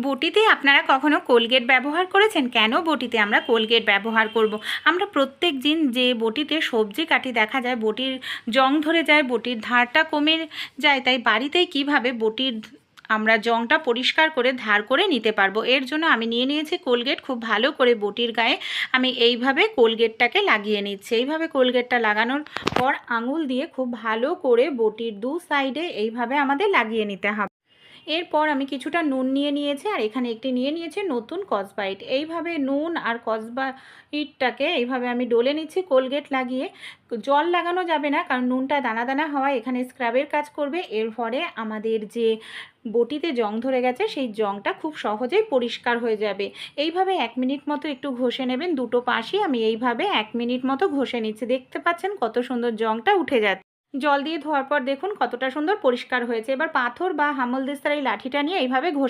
বটিতে আপনারা কখনো কোলগেট ব্যবহার করেছেন? কেন বটিতে আমরা কোলগেট ব্যবহার করব? আমরা প্রত্যেক দিন যে বটিতে সবজি কাটি দেখা যায় বটির জং ধরে যায়, বটির ধারটা কমে যায়। তাই বাড়িতেই কিভাবে বটির আমরা জংটা পরিষ্কার করে ধার করে নিতে পারবো, এর জন্য আমি নিয়ে নিয়েছি কোলগেট। খুব ভালো করে বটির গায়ে আমি এইভাবে কোলগেটটাকে লাগিয়ে নিচ্ছি। এইভাবে কোলগেটটা লাগানোর পর আঙুল দিয়ে খুব ভালো করে বটির দু সাইডে এইভাবে আমাদের লাগিয়ে নিতে হবে। এরপর আমি কিছুটা নুন নিয়ে নিয়েছি, আর এখানে একটি নিয়ে নিয়েছি নতুন কসবাইট। এইভাবে নুন আর কসবাইটটাকে এইভাবে আমি ডলে নিচ্ছি কোলগেট লাগিয়ে। জল লাগানো যাবে না, কারণ নুনটা দানা দানা হওয়ায় এখানে স্ক্রাবের কাজ করবে। এর ফলে আমাদের যে বটিতে জং ধরে গেছে সেই জংটা খুব সহজেই পরিষ্কার হয়ে যাবে। এইভাবে 1 মিনিট মতো একটু ঘষে নেবেন। দুটো পাশই আমি এইভাবে 1 মিনিট মতো ঘষে নিচ্ছি। দেখতে পাচ্ছেন কত সুন্দর জংটা উঠে যাচ্ছে। জল দিয়ে ধোয়ার পর দেখুন কতটা সুন্দর পরিষ্কার হয়েছে। এবার পাথর বা হামলদিস্তার এই লাঠিটা নিয়ে এইভাবে ঘষে